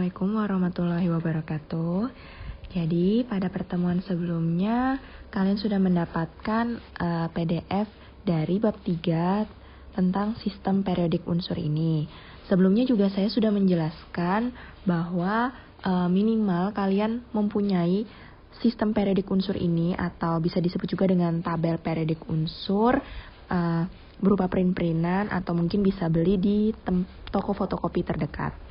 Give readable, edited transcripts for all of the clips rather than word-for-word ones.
Assalamualaikum warahmatullahi wabarakatuh. Jadi pada pertemuan sebelumnya kalian sudah mendapatkan PDF dari bab 3 tentang sistem periodik unsur ini. Sebelumnya juga saya sudah menjelaskan bahwa minimal kalian mempunyai sistem periodik unsur ini atau bisa disebut juga dengan tabel periodik unsur berupa print-printan atau mungkin bisa beli di toko fotokopi terdekat.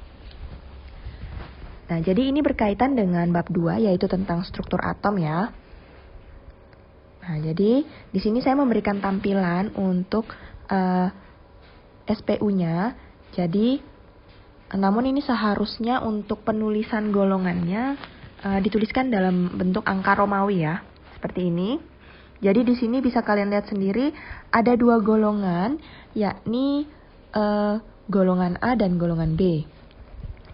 Nah, jadi ini berkaitan dengan bab 2 yaitu tentang struktur atom ya. Nah, jadi di sini saya memberikan tampilan untuk SPU-nya. Jadi namun ini seharusnya untuk penulisan golongannya dituliskan dalam bentuk angka Romawi ya, seperti ini. Jadi di sini bisa kalian lihat sendiri ada dua golongan, yakni golongan A dan golongan B.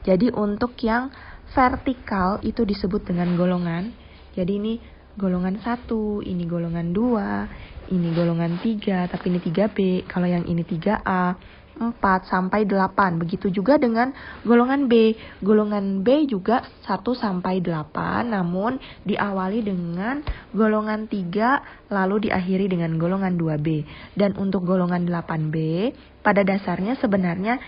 Jadi untuk yang vertikal itu disebut dengan golongan. Jadi ini golongan 1, ini golongan 2, ini golongan 3, tapi ini 3B. Kalau yang ini 3A, 4 sampai 8. Begitu juga dengan golongan B. Golongan B juga 1 sampai 8, namun diawali dengan golongan 3 lalu diakhiri dengan golongan 2B. Dan untuk golongan 8B pada dasarnya sebenarnya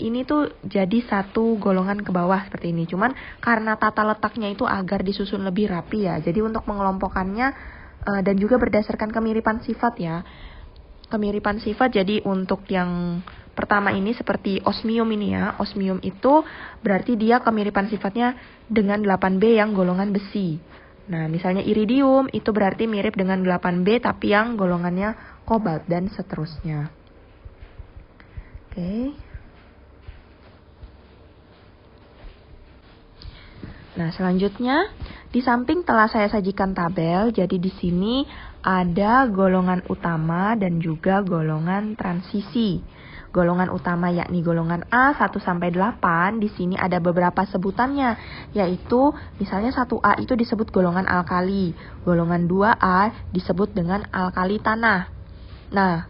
ini tuh jadi satu golongan ke bawah seperti ini. Cuman karena tata letaknya itu agar disusun lebih rapi ya. Jadi untuk mengelompokannya dan juga berdasarkan kemiripan sifat ya. Kemiripan sifat, jadi untuk yang pertama ini seperti osmium ini ya. Osmium itu berarti dia kemiripan sifatnya dengan 8B yang golongan besi. Nah, misalnya iridium itu berarti mirip dengan 8B tapi yang golongannya kobalt dan seterusnya. Oke. Nah, selanjutnya di samping telah saya sajikan tabel, jadi di sini ada golongan utama dan juga golongan transisi. Golongan utama yakni golongan A 1 sampai 8, di sini ada beberapa sebutannya, yaitu misalnya 1A itu disebut golongan alkali, golongan 2A disebut dengan alkali tanah. Nah,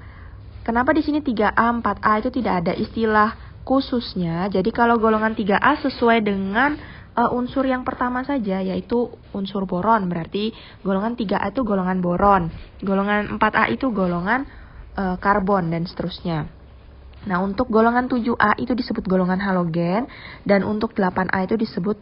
kenapa di sini 3A, 4A itu tidak ada istilah khususnya? Jadi kalau golongan 3A sesuai dengan unsur yang pertama saja, yaitu unsur boron. Berarti golongan 3A itu golongan boron. Golongan 4A itu golongan karbon dan seterusnya. Nah, untuk golongan 7A itu disebut golongan halogen. Dan untuk 8A itu disebut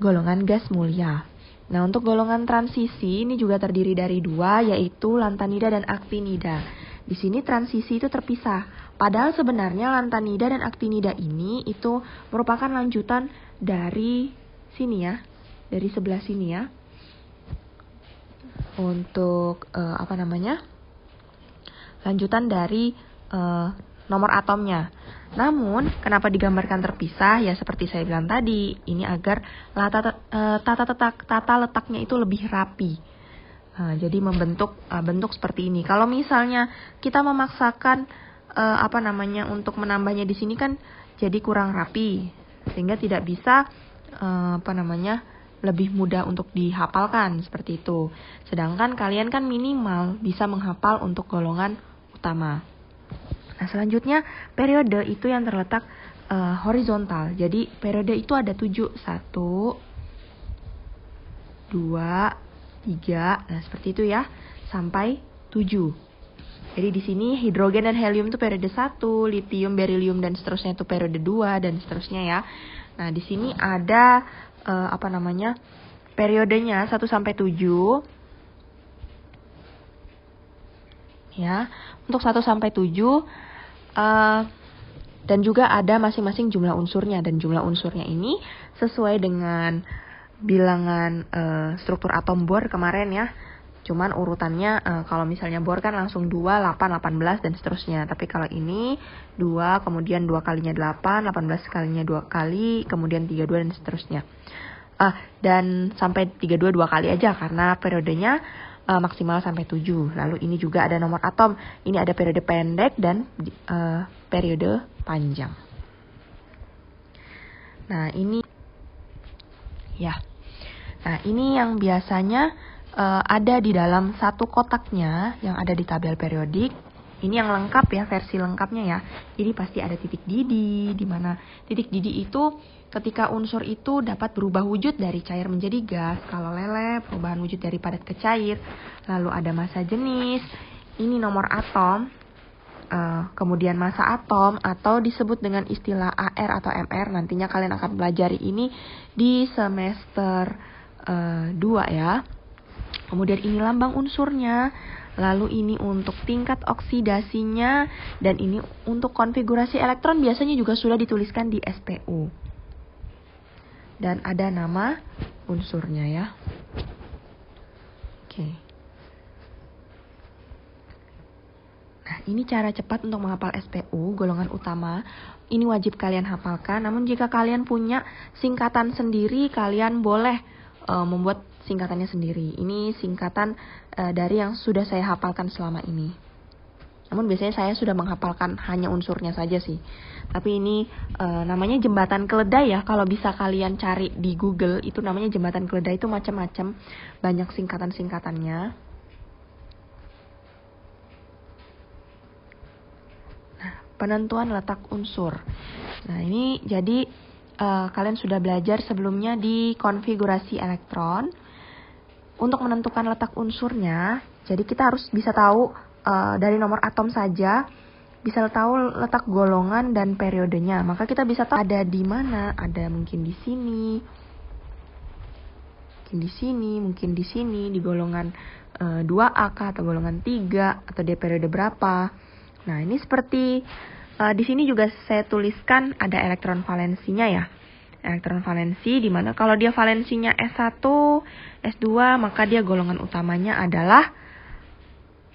golongan gas mulia. Nah, untuk golongan transisi ini juga terdiri dari dua, yaitu lantanida dan aktinida. Di sini transisi itu terpisah. Padahal sebenarnya lantanida dan aktinida ini itu merupakan lanjutan dari sini ya, dari sebelah sini ya. Untuk lanjutan dari nomor atomnya. Namun, kenapa digambarkan terpisah? Ya seperti saya bilang tadi, ini agar tata letaknya itu lebih rapi. Jadi membentuk bentuk seperti ini. Kalau misalnya kita memaksakan untuk menambahnya di sini kan jadi kurang rapi, sehingga tidak bisa lebih mudah untuk dihafalkan seperti itu. Sedangkan kalian kan minimal bisa menghafal untuk golongan utama. Nah, selanjutnya periode itu yang terletak horizontal. Jadi periode itu ada 7, 1, 2, 3, nah seperti itu ya, sampai 7. Jadi di sini hidrogen dan helium itu periode 1, litium, berilium dan seterusnya itu periode 2 dan seterusnya ya. Nah, di sini ada periodenya 1 sampai 7. Ya, untuk 1 sampai 7 dan juga ada masing-masing jumlah unsurnya, dan jumlah unsurnya ini sesuai dengan bilangan struktur atom Bohr kemarin ya. Cuman urutannya kalau misalnya Bohr kan langsung 2, 8, 18 dan seterusnya. Tapi kalau ini 2, kemudian 2 kalinya 8, 18 kalinya 2 kali, kemudian 32 dan seterusnya. Dan sampai 32 2 kali aja karena periodenya maksimal sampai 7. Lalu ini juga ada nomor atom. Ini ada periode pendek dan periode panjang. Nah, ini ya. Nah, ini yang biasanya ada di dalam satu kotaknya yang ada di tabel periodik. Ini yang lengkap ya, versi lengkapnya ya. Ini pasti ada titik didih, di mana titik didih itu ketika unsur itu dapat berubah wujud dari cair menjadi gas. Kalau lele, perubahan wujud dari padat ke cair. Lalu ada massa jenis, ini nomor atom, kemudian massa atom, atau disebut dengan istilah AR atau MR. Nantinya kalian akan pelajari ini di semester 2 ya. Kemudian ini lambang unsurnya. Lalu ini untuk tingkat oksidasinya, dan ini untuk konfigurasi elektron biasanya juga sudah dituliskan di SPU. Dan ada nama unsurnya ya. Oke. Nah, ini cara cepat untuk menghafal SPU, golongan utama. Ini wajib kalian hafalkan, namun jika kalian punya singkatan sendiri, kalian boleh membuat singkatannya sendiri. Ini singkatan dari yang sudah saya hafalkan selama ini. Namun biasanya saya sudah menghafalkan hanya unsurnya saja sih. Tapi ini namanya jembatan keledai ya. Kalau bisa kalian cari di Google, itu namanya jembatan keledai, itu macam-macam. Banyak singkatan-singkatannya. Nah, penentuan letak unsur. Nah, ini jadi kalian sudah belajar sebelumnya di konfigurasi elektron. Untuk menentukan letak unsurnya, jadi kita harus bisa tahu dari nomor atom saja, bisa tahu letak golongan dan periodenya. Maka kita bisa tahu ada di mana, ada mungkin di sini, mungkin di sini, mungkin di sini, di golongan 2A atau golongan 3, atau di periode berapa. Nah, ini seperti di sini juga saya tuliskan ada elektron valensinya ya. Elektron valensi, di mana kalau dia valensinya S1, S2, maka dia golongan utamanya adalah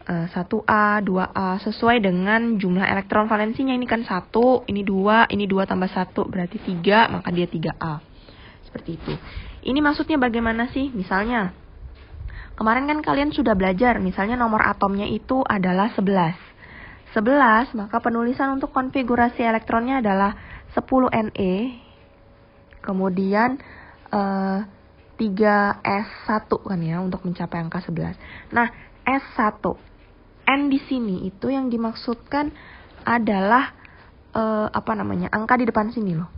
1A, 2A, sesuai dengan jumlah elektron valensinya. Ini kan 1, ini 2, ini 2 tambah 1, berarti 3, maka dia 3A. Seperti itu. Ini maksudnya bagaimana sih? Misalnya, kemarin kan kalian sudah belajar, misalnya nomor atomnya itu adalah 11. 11, maka penulisan untuk konfigurasi elektronnya adalah 10Ne, kemudian 3S1 kan ya, untuk mencapai angka 11. Nah, S1, N di sini itu yang dimaksudkan adalah angka di depan sini loh.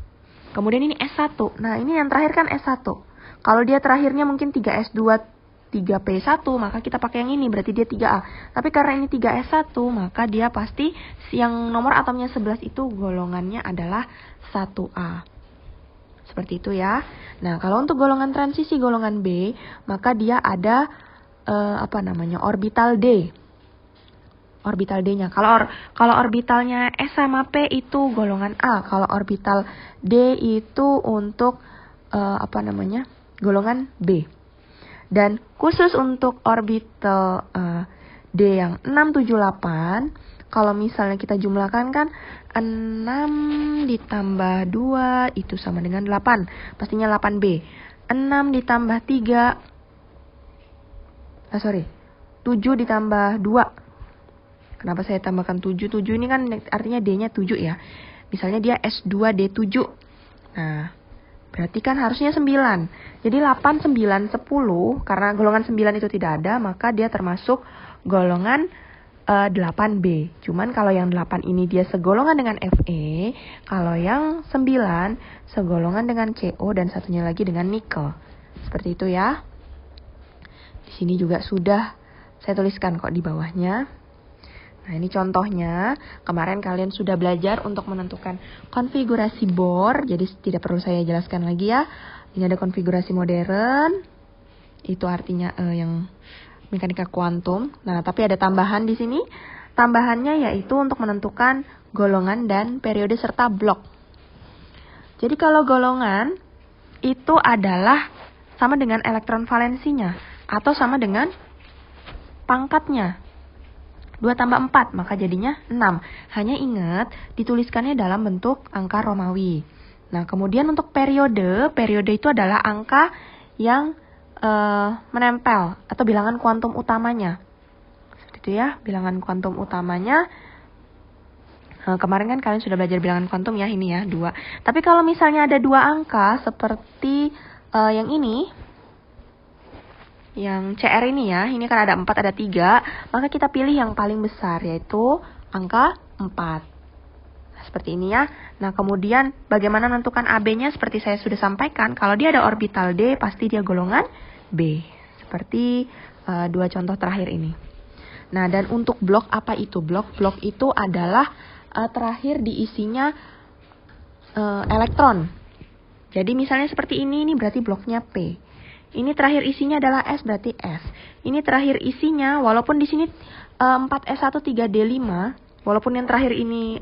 Kemudian ini S1. Nah, ini yang terakhir kan S1. Kalau dia terakhirnya mungkin 3S2, 3P1, maka kita pakai yang ini, berarti dia 3A. Tapi karena ini 3S1, maka dia pasti yang nomor atomnya 11 itu golongannya adalah 1A. Seperti itu ya. Nah, kalau untuk golongan transisi, golongan B, maka dia ada orbital D. Orbital D-nya. Kalau orbitalnya S sama P itu golongan A. Kalau orbital D itu untuk golongan B. Dan khusus untuk orbital D yang 6, 7, 8, kalau misalnya kita jumlahkan kan 6 ditambah 2 itu sama dengan 8. Pastinya 8B. 6 ditambah 3. 7 ditambah 2. Kenapa saya tambahkan 7? 7 ini kan artinya D-nya 7 ya. Misalnya dia S2D7. Nah, berarti kan harusnya 9. Jadi 8, 9, 10. Karena golongan 9 itu tidak ada, maka dia termasuk golongan 8B. Cuman kalau yang 8 ini dia segolongan dengan Fe, kalau yang 9 segolongan dengan Co, dan satunya lagi dengan nikel. Seperti itu ya. Di sini juga sudah saya tuliskan kok di bawahnya. Nah, ini contohnya. Kemarin kalian sudah belajar untuk menentukan konfigurasi bor, jadi tidak perlu saya jelaskan lagi ya. Ini ada konfigurasi modern. Itu artinya yang mekanika kuantum. Nah, tapi ada tambahan di sini. Tambahannya yaitu untuk menentukan golongan dan periode serta blok. Jadi kalau golongan itu adalah sama dengan elektron valensinya atau sama dengan pangkatnya. 2 tambah 4, maka jadinya 6. Hanya ingat dituliskannya dalam bentuk angka Romawi. Nah, kemudian untuk periode itu adalah angka yang menempel atau bilangan kuantum utamanya. Seperti itu ya, bilangan kuantum utamanya. Kemarin kan kalian sudah belajar bilangan kuantum ya, ini ya 2. Tapi kalau misalnya ada 2 angka seperti yang ini, yang CR ini ya, ini kan ada 4, ada 3, maka kita pilih yang paling besar, yaitu angka 4. Nah, seperti ini ya. Nah, kemudian bagaimana menentukan AB-nya? Seperti saya sudah sampaikan, kalau dia ada orbital D, pasti dia golongan B. Seperti dua contoh terakhir ini. Nah, dan untuk blok apa itu? Blok itu adalah terakhir diisinya elektron. Jadi misalnya seperti ini berarti bloknya P. Ini terakhir isinya adalah S, berarti S. Ini terakhir isinya, walaupun di sini 4S1 3D5, walaupun yang terakhir ini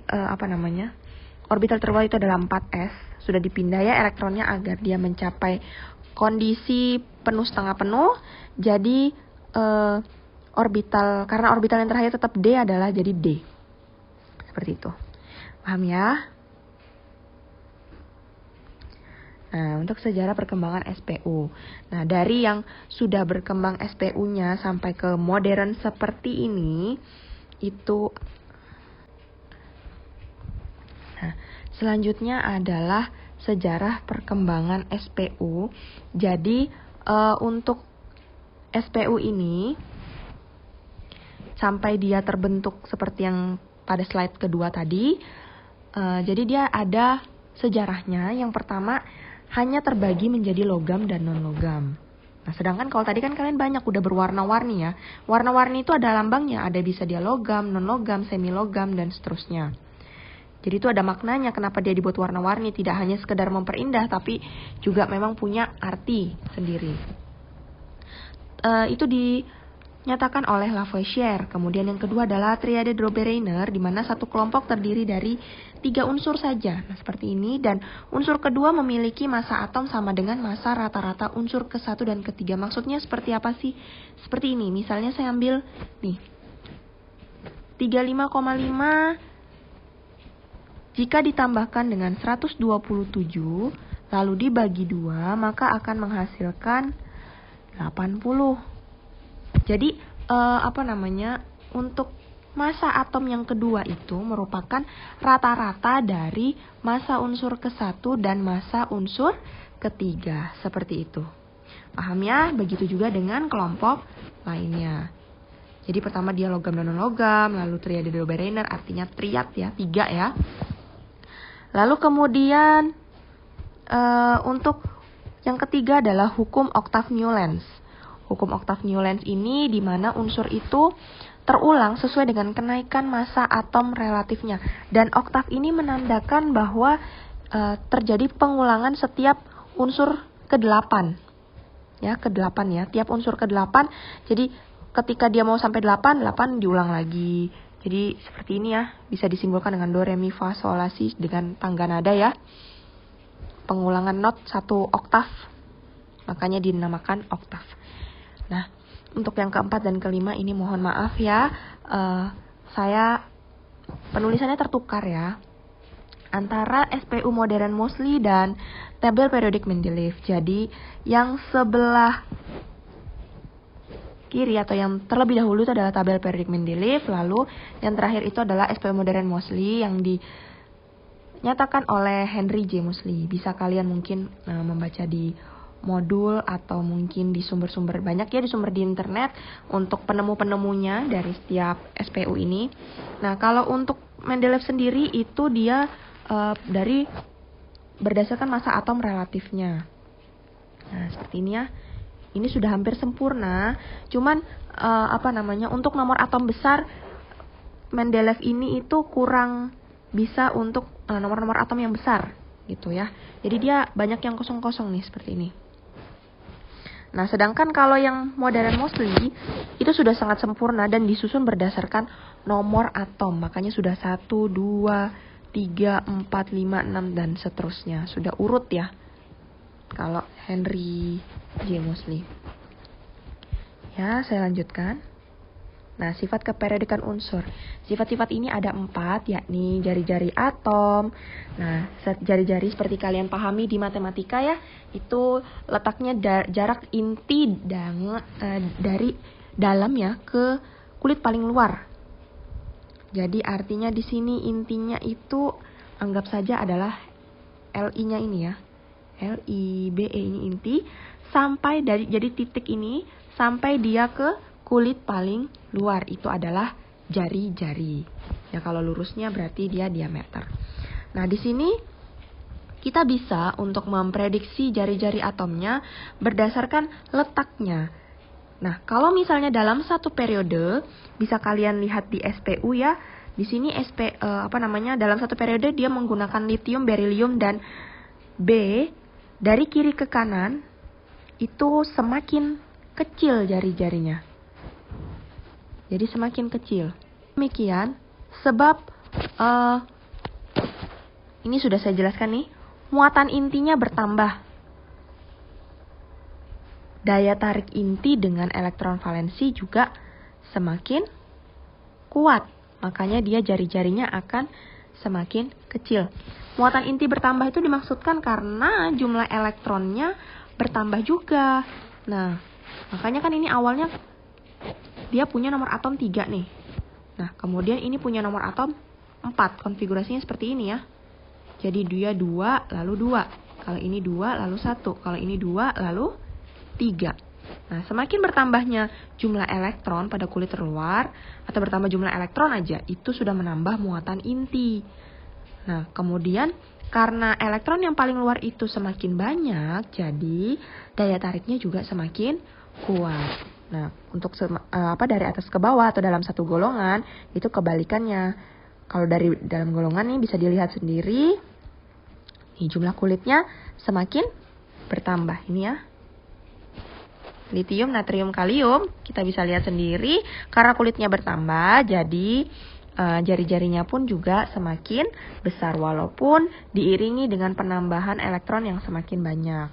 orbital terbawah itu adalah 4S, sudah dipindah ya elektronnya agar dia mencapai kondisi penuh setengah penuh. Jadi karena orbital yang terakhir tetap D adalah jadi D. Seperti itu. Paham ya? Nah, untuk sejarah perkembangan SPU. Nah, dari yang sudah berkembang SPU-nya sampai ke modern seperti ini, itu. Nah, selanjutnya adalah sejarah perkembangan SPU. Jadi, untuk SPU ini, sampai dia terbentuk seperti yang pada slide kedua tadi, jadi dia ada sejarahnya. Yang pertama, hanya terbagi menjadi logam dan non-logam. Nah, sedangkan kalau tadi kan kalian banyak udah berwarna-warni ya. Warna-warni itu ada lambangnya, ada bisa dia logam, non-logam, semi-logam, dan seterusnya. Jadi itu ada maknanya kenapa dia dibuat warna-warni, tidak hanya sekedar memperindah, tapi juga memang punya arti sendiri. Itu dinyatakan oleh Lavoisier. Kemudian yang kedua adalah triade Drobe-Reiner, di mana satu kelompok terdiri dari 3 unsur saja. Nah, seperti ini. Dan unsur kedua memiliki massa atom sama dengan massa rata-rata unsur ke-1 dan ke-3. Maksudnya seperti apa sih? Seperti ini. Misalnya saya ambil nih 35,5 jika ditambahkan dengan 127 lalu dibagi 2, maka akan menghasilkan 80. Jadi untuk massa atom yang kedua itu merupakan rata-rata dari massa unsur ke-1 dan massa unsur ke-3. Seperti itu. Paham ya? Begitu juga dengan kelompok lainnya. Jadi pertama dia logam dan non-logam, lalu triade Drobe-Reiner artinya triad ya, 3 ya. Lalu kemudian untuk yang ketiga adalah hukum Octave-Newlands. Hukum Octave-Newlands ini di mana unsur itu terulang sesuai dengan kenaikan massa atom relatifnya. Dan oktav ini menandakan bahwa terjadi pengulangan setiap unsur ke-8. Ya, ke-8 ya. Tiap unsur ke-8. Jadi ketika dia mau sampai 8 diulang lagi. Jadi seperti ini ya. Bisa disimpulkan dengan do, re, mi, fa, sol, la, si dengan tangga nada ya. Pengulangan not 1 oktav. Makanya dinamakan oktav. Nah, untuk yang keempat dan kelima ini mohon maaf ya, saya penulisannya tertukar ya antara SPU modern Moseley dan tabel periodik Mendeleev. Jadi yang sebelah kiri atau yang terlebih dahulu itu adalah tabel periodik Mendeleev, lalu yang terakhir itu adalah SPU modern Moseley yang dinyatakan oleh Henry J. Moseley. Bisa kalian mungkin membaca di modul atau mungkin di sumber-sumber banyak ya, di sumber di internet untuk penemu-penemunya dari setiap SPU ini. Nah, kalau untuk Mendeleev sendiri itu dia dari berdasarkan massa atom relatifnya. Nah, seperti ini ya. Ini sudah hampir sempurna. Cuman untuk nomor atom besar Mendeleev ini itu kurang bisa untuk nomor-nomor atom yang besar gitu ya. Jadi dia banyak yang kosong-kosong nih seperti ini. Nah, sedangkan kalau yang modern Moseley itu sudah sangat sempurna dan disusun berdasarkan nomor atom. Makanya sudah 1, 2, 3, 4, 5, 6 dan seterusnya. Sudah urut ya. Kalau Henry J. Moseley. Ya, saya lanjutkan. Nah, sifat keperiodikan unsur. Sifat-sifat ini ada 4, yakni jari-jari atom. Nah, jari-jari seperti kalian pahami di matematika ya, itu letaknya jarak inti dari dalam ya ke kulit paling luar. Jadi artinya di sini intinya itu anggap saja adalah Li-nya ini ya. Libe ini inti sampai jadi titik ini sampai dia ke kulit paling luar, itu adalah jari-jari. Ya kalau lurusnya berarti dia diameter. Nah, di sini kita bisa untuk memprediksi jari-jari atomnya berdasarkan letaknya. Nah, kalau misalnya dalam satu periode, bisa kalian lihat di SPU ya. Di sini dalam satu periode dia menggunakan litium, berilium, dan B dari kiri ke kanan itu semakin kecil jari-jarinya. Jadi semakin kecil. Demikian sebab ini sudah saya jelaskan nih, muatan intinya bertambah. Daya tarik inti dengan elektron valensi juga semakin kuat. Makanya dia jari-jarinya akan semakin kecil. Muatan inti bertambah itu dimaksudkan karena jumlah elektronnya bertambah juga. Nah, makanya kan ini awalnya dia punya nomor atom 3 nih. Nah, kemudian ini punya nomor atom 4. Konfigurasinya seperti ini ya. Jadi dia 2 lalu 2. Kalau ini 2 lalu 1. Kalau ini 2 lalu 3. Nah, semakin bertambahnya jumlah elektron pada kulit terluar atau bertambah jumlah elektron aja, itu sudah menambah muatan inti. Nah, kemudian karena elektron yang paling luar itu semakin banyak, jadi daya tariknya juga semakin kuat. Nah, untuk dari atas ke bawah atau dalam satu golongan, itu kebalikannya. Kalau dari dalam golongan nih bisa dilihat sendiri, nih jumlah kulitnya semakin bertambah. Ini ya. Litium, natrium, kalium, kita bisa lihat sendiri karena kulitnya bertambah, jadi jari-jarinya pun juga semakin besar walaupun diiringi dengan penambahan elektron yang semakin banyak.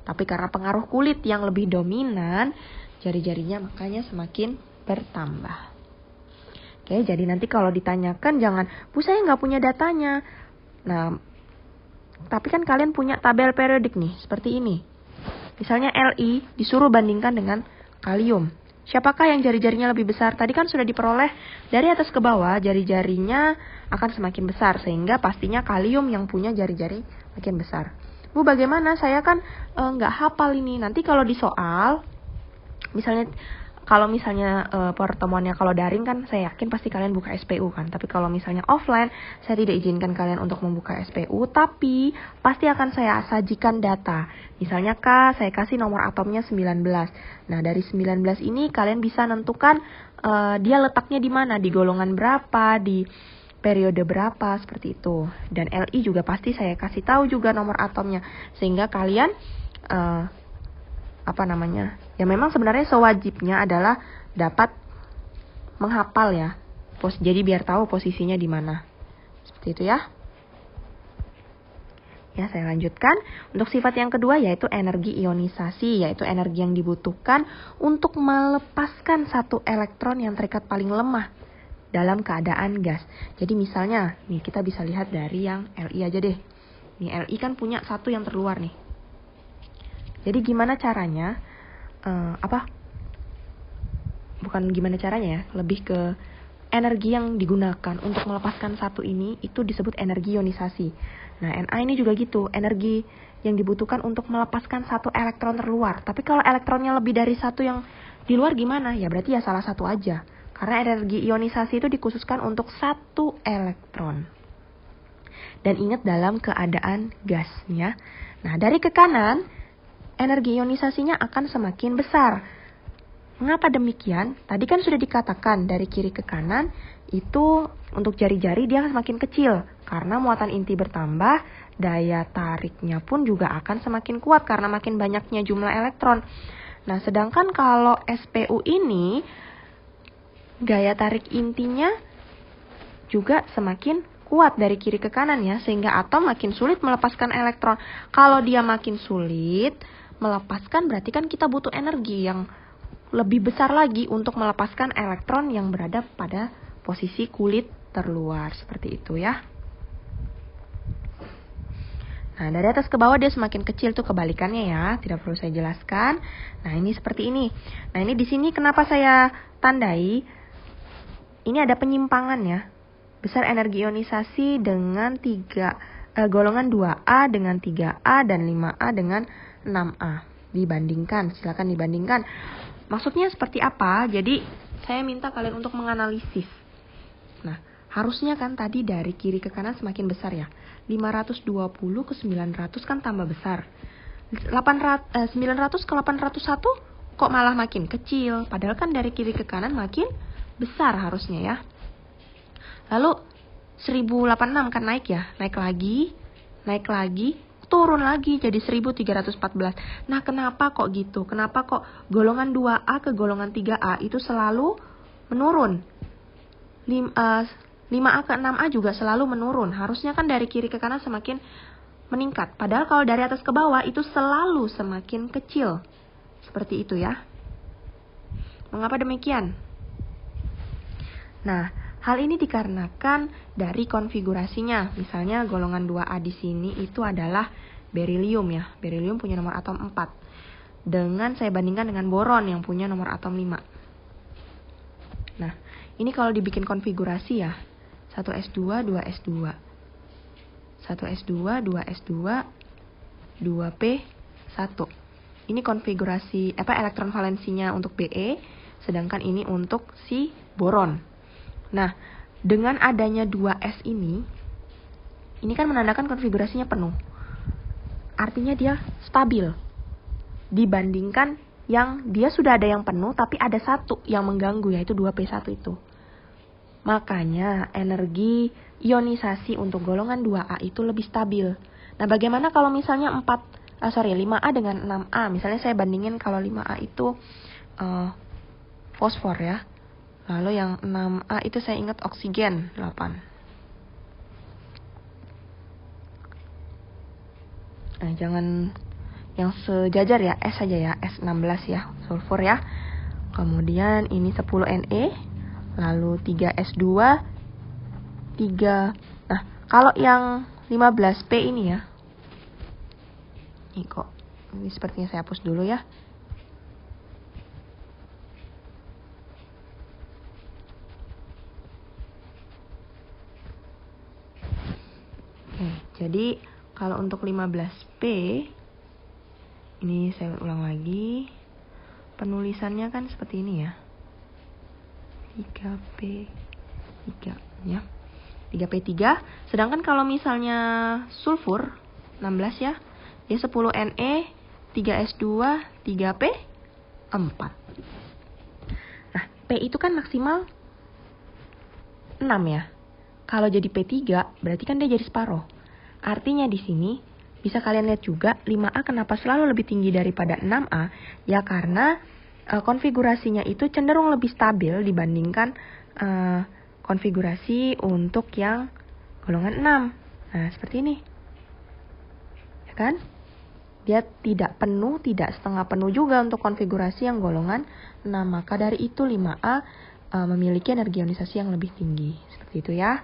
Tapi karena pengaruh kulit yang lebih dominan, jari-jarinya makanya semakin bertambah. Oke, jadi nanti kalau ditanyakan jangan, Bu saya nggak punya datanya. Nah, tapi kan kalian punya tabel periodik nih, seperti ini. Misalnya Li disuruh bandingkan dengan kalium. Siapakah yang jari-jarinya lebih besar? Tadi kan sudah diperoleh dari atas ke bawah, jari-jarinya akan semakin besar. Sehingga pastinya kalium yang punya jari-jari makin besar. Bu, bagaimana? Saya kan nggak hafal ini. Nanti kalau di soal, misalnya pertemuannya kalau daring kan saya yakin pasti kalian buka SPU kan. Tapi kalau misalnya offline, saya tidak izinkan kalian untuk membuka SPU. Tapi pasti akan saya sajikan data. Misalnya saya kasih nomor atomnya 19. Nah, dari 19 ini kalian bisa nentukan dia letaknya di mana. Di golongan berapa, di periode berapa, seperti itu. Dan Li juga pasti saya kasih tahu juga nomor atomnya. Sehingga kalian ya memang sebenarnya sewajibnya adalah dapat menghafal ya. Jadi biar tahu posisinya di mana. Seperti itu ya. Ya, saya lanjutkan. Untuk sifat yang kedua yaitu energi ionisasi, yaitu energi yang dibutuhkan untuk melepaskan satu elektron yang terikat paling lemah dalam keadaan gas. Jadi misalnya, nih kita bisa lihat dari yang Li aja deh. Nih Li kan punya satu yang terluar nih. Jadi gimana caranya, bukan gimana caranya ya, lebih ke energi yang digunakan untuk melepaskan satu ini, itu disebut energi ionisasi. Nah, Na ini juga gitu, energi yang dibutuhkan untuk melepaskan satu elektron terluar. Tapi kalau elektronnya lebih dari satu yang di luar gimana? Ya berarti ya salah satu aja. Karena energi ionisasi itu dikhususkan untuk satu elektron. Dan ingat dalam keadaan gasnya. Nah, dari ke kanan, energi ionisasinya akan semakin besar. Mengapa demikian? Tadi kan sudah dikatakan dari kiri ke kanan itu untuk jari-jari dia semakin kecil. Karena muatan inti bertambah, daya tariknya pun juga akan semakin kuat karena makin banyaknya jumlah elektron. Nah, sedangkan kalau SPU ini, daya tarik intinya juga semakin kuat dari kiri ke kanan ya, sehingga atom makin sulit melepaskan elektron. Kalau dia makin sulit melepaskan, berarti kan kita butuh energi yang lebih besar lagi untuk melepaskan elektron yang berada pada posisi kulit terluar. Seperti itu ya. Nah, dari atas ke bawah dia semakin kecil, tuh kebalikannya ya. Tidak perlu saya jelaskan. Nah, ini seperti ini. Nah, ini di sini kenapa saya tandai? Ini ada penyimpangan ya. Besar energi ionisasi dengan golongan 2A dengan 3A dan 5A dengan 6A. Dibandingkan, silakan dibandingkan. Maksudnya seperti apa? Jadi saya minta kalian untuk menganalisis. Nah, Harusnya kan tadi dari kiri ke kanan semakin besar ya. 520 ke 900 kan tambah besar. 900 ke 801 kok malah makin kecil. Padahal kan dari kiri ke kanan makin besar harusnya ya. Lalu 1086 kan naik ya. Naik lagi, turun lagi jadi 1314. Nah, kenapa kok gitu? Kenapa kok golongan 2A ke golongan 3A itu selalu menurun? 5A ke 6A juga selalu menurun. Harusnya kan dari kiri ke kanan semakin meningkat. Padahal kalau dari atas ke bawah itu selalu semakin kecil. Seperti itu ya. Mengapa demikian? Nah, hal ini dikarenakan dari konfigurasinya. Misalnya golongan 2A di sini itu adalah berilium ya. Berilium punya nomor atom 4. Dengan saya bandingkan dengan boron yang punya nomor atom 5. Nah, ini kalau dibikin konfigurasi ya. 1s2, 2s2. 1s2, 2s2, 2p1. Ini konfigurasi elektron valensinya untuk Be, sedangkan ini untuk si boron. Nah, dengan adanya 2s ini kan menandakan konfigurasinya penuh. Artinya dia stabil dibandingkan yang dia sudah ada yang penuh tapi ada satu yang mengganggu, yaitu 2p1 itu. Makanya energi ionisasi untuk golongan 2A itu lebih stabil. Nah, bagaimana kalau misalnya 5A dengan 6A? Misalnya saya bandingin kalau 5A itu fosfor ya. Lalu yang 6A itu saya ingat oksigen 8. Nah, jangan yang sejajar ya, S saja ya, S16 ya, sulfur ya. Kemudian ini 10Ne. Lalu 3s2, 3. Nah, kalau yang 15p ini ya. Ini sepertinya saya hapus dulu ya. Oke, jadi kalau untuk 15p, ini saya ulang lagi. Penulisannya kan seperti ini ya. 3p3 ya. 3p3. Sedangkan kalau misalnya sulfur 16 ya, dia 10Ne, 3s2, 3p4. Nah, p itu kan maksimal 6 ya. Kalau jadi p3 berarti kan dia jadi separuh. Artinya di sini bisa kalian lihat juga 5A kenapa selalu lebih tinggi daripada 6A? Ya karena konfigurasinya itu cenderung lebih stabil dibandingkan konfigurasi untuk yang golongan 6. Nah, seperti ini. Ya kan? Dia tidak penuh, tidak setengah penuh juga untuk konfigurasi yang golongan 6. Maka dari itu 5A memiliki energi ionisasi yang lebih tinggi. Seperti itu ya.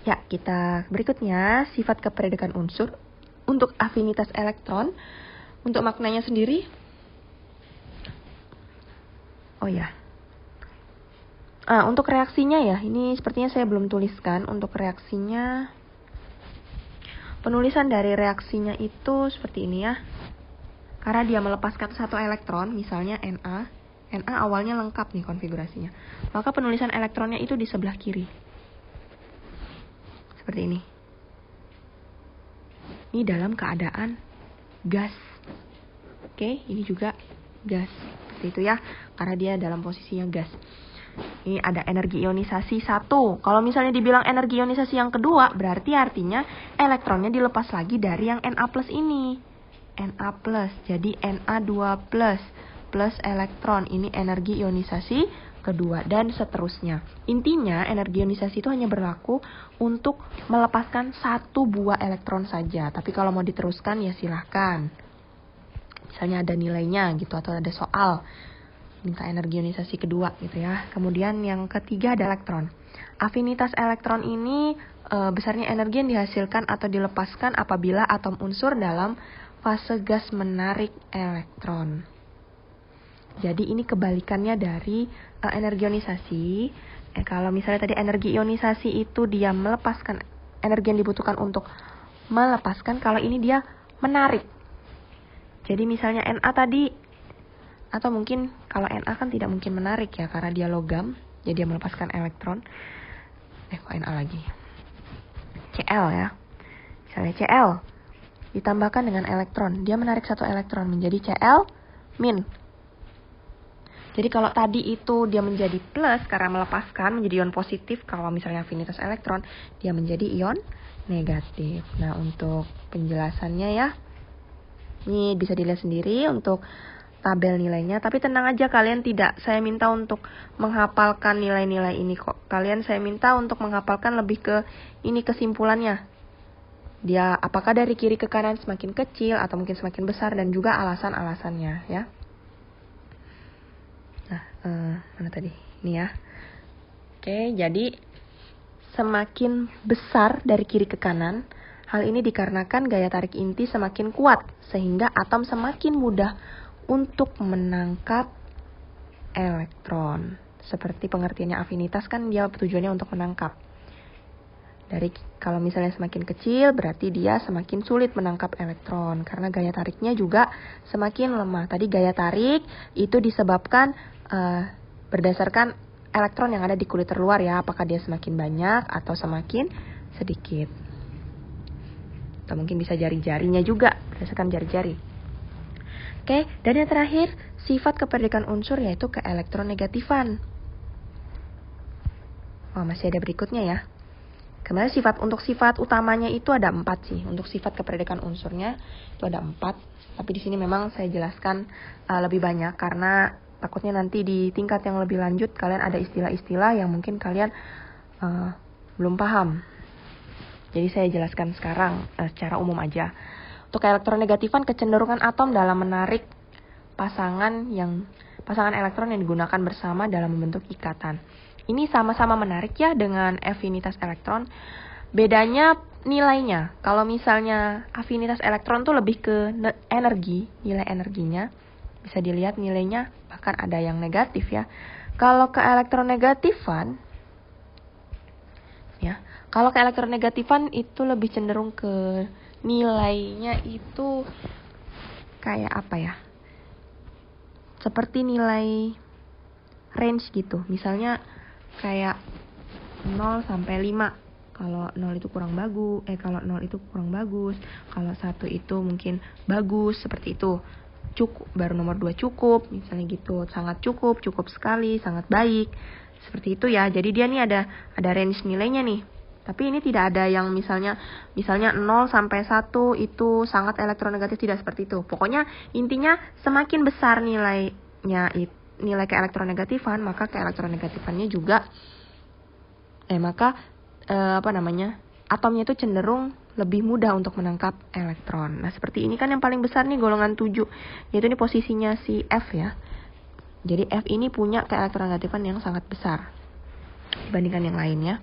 Ya, kita berikutnya sifat keperedakan unsur untuk afinitas elektron. Untuk maknanya sendiri. Oh ya. Untuk reaksinya ya, ini sepertinya saya belum tuliskan. Untuk reaksinya, penulisan dari reaksinya itu seperti ini ya. Karena dia melepaskan satu elektron, misalnya Na. Na awalnya lengkap nih konfigurasinya. Maka penulisan elektronnya itu di sebelah kiri. Seperti ini. Ini dalam keadaan gas. Oke, ini juga gas. Seperti itu ya, karena dia dalam posisinya gas. Ini ada energi ionisasi 1. Kalau misalnya dibilang energi ionisasi yang kedua, berarti artinya elektronnya dilepas lagi dari yang Na+ ini. Na+, jadi Na2+, plus elektron. Ini energi ionisasi kedua, dan seterusnya. Intinya, energi ionisasi itu hanya berlaku untuk melepaskan satu buah elektron saja. Tapi kalau mau diteruskan, ya silahkan. Misalnya ada nilainya gitu, atau ada soal minta energi ionisasi kedua gitu ya. Kemudian yang ketiga ada elektron. Afinitas elektron ini besarnya energi yang dihasilkan atau dilepaskan apabila atom unsur dalam fase gas menarik elektron. Jadi ini kebalikannya dari energi ionisasi. Kalau misalnya tadi energi ionisasi itu dia melepaskan energi yang dibutuhkan untuk melepaskan, kalau ini dia menarik. Jadi misalnya Na tadi, atau mungkin kalau Na kan tidak mungkin menarik ya karena dia logam, jadi dia melepaskan elektron. Kok Na lagi? Cl ya. Misalnya Cl ditambahkan dengan elektron, dia menarik satu elektron menjadi Cl min. Jadi kalau tadi itu dia menjadi plus karena melepaskan menjadi ion positif, kalau misalnya afinitas elektron, dia menjadi ion negatif. Nah, untuk penjelasannya ya, ini bisa dilihat sendiri untuk tabel nilainya. Tapi tenang aja, kalian tidak saya minta untuk menghafalkan nilai-nilai ini kok. Kalian saya minta untuk menghafalkan lebih ke ini kesimpulannya. Dia apakah dari kiri ke kanan semakin kecil atau mungkin semakin besar, dan juga alasan-alasannya ya. Nah, mana tadi? Ini ya. Oke, jadi semakin besar dari kiri ke kanan, hal ini dikarenakan gaya tarik inti semakin kuat, sehingga atom semakin mudah untuk menangkap elektron. Seperti pengertiannya afinitas kan dia tujuannya untuk menangkap. Kalau misalnya semakin kecil, berarti dia semakin sulit menangkap elektron, karena gaya tariknya juga semakin lemah. Tadi gaya tarik itu disebabkan berdasarkan elektron yang ada di kulit terluar ya, apakah dia semakin banyak atau semakin sedikit. Atau mungkin bisa jari-jarinya juga, berdasarkan jari-jari. Oke, dan yang terakhir, sifat keperdekaan unsur yaitu keelektronegatifan. Masih ada berikutnya ya. Kemarin untuk sifat utamanya itu ada 4 sih. Untuk sifat keperdekaan unsurnya itu ada 4. Tapi di sini memang saya jelaskan lebih banyak karena takutnya nanti di tingkat yang lebih lanjut kalian ada istilah-istilah yang mungkin kalian belum paham. Jadi saya jelaskan sekarang secara umum aja. Untuk elektronegatifan, kecenderungan atom dalam menarik pasangan elektron yang digunakan bersama dalam membentuk ikatan. Ini sama-sama menarik ya dengan afinitas elektron. Bedanya nilainya. Kalau misalnya afinitas elektron tuh lebih ke energi, nilai energinya. Bisa dilihat nilainya, bahkan ada yang negatif ya. Kalau ke elektronegatifan, itu lebih cenderung ke nilainya itu kayak apa ya? Seperti nilai range gitu. Misalnya kayak 0 sampai 5. Kalau 0 itu kurang bagus, kalau 0 itu kurang bagus, kalau 1 itu mungkin bagus, seperti itu. Cukup, baru nomor 2 cukup, misalnya gitu. Sangat cukup, cukup sekali, sangat baik. Seperti itu ya. Jadi dia nih ada range nilainya nih. Tapi ini tidak ada yang misalnya 0 sampai 1 itu sangat elektronegatif, tidak seperti itu. Pokoknya intinya semakin besar nilainya nilai keelektronegatifan, maka keelektronegatifannya juga atomnya itu cenderung lebih mudah untuk menangkap elektron. Nah, seperti ini kan yang paling besar nih golongan 7, yaitu ini posisinya si F ya. Jadi F ini punya keelektronegatifan yang sangat besar dibandingkan yang lainnya.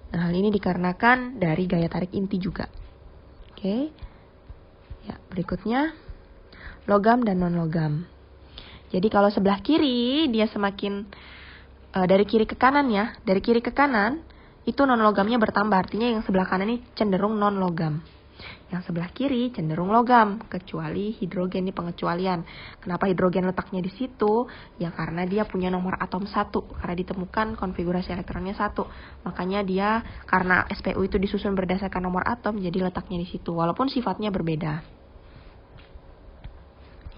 Nah, hal ini dikarenakan dari gaya tarik inti juga. Oke. Ya, berikutnya logam dan non-logam. Jadi kalau sebelah kiri dia semakin dari kiri ke kanan ya. Dari kiri ke kanan itu non-logamnya bertambah. Artinya yang sebelah kanan ini cenderung non-logam. Yang sebelah kiri cenderung logam. Kecuali hidrogen, ini pengecualian. Kenapa hidrogen letaknya di situ? Ya karena dia punya nomor atom 1. Karena ditemukan konfigurasi elektronnya 1. Makanya dia karena SPU itu disusun berdasarkan nomor atom. Jadi letaknya di situ. Walaupun sifatnya berbeda.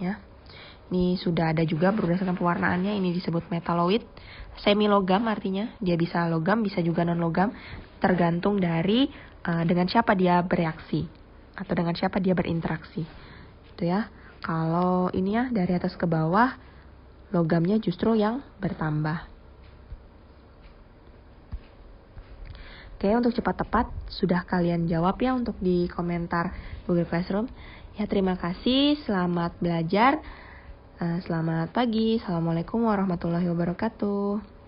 Ya. Ini sudah ada juga berdasarkan pewarnaannya, ini disebut metaloid. Semilogam artinya, dia bisa logam, bisa juga non-logam. Tergantung dari dengan siapa dia bereaksi. Atau dengan siapa dia berinteraksi. Itu ya. Kalau ini ya, dari atas ke bawah, logamnya justru yang bertambah. Oke, untuk cepat tepat, sudah kalian jawab ya untuk di komentar Google Classroom. Ya, terima kasih, selamat belajar. Selamat pagi. Assalamualaikum warahmatullahi wabarakatuh.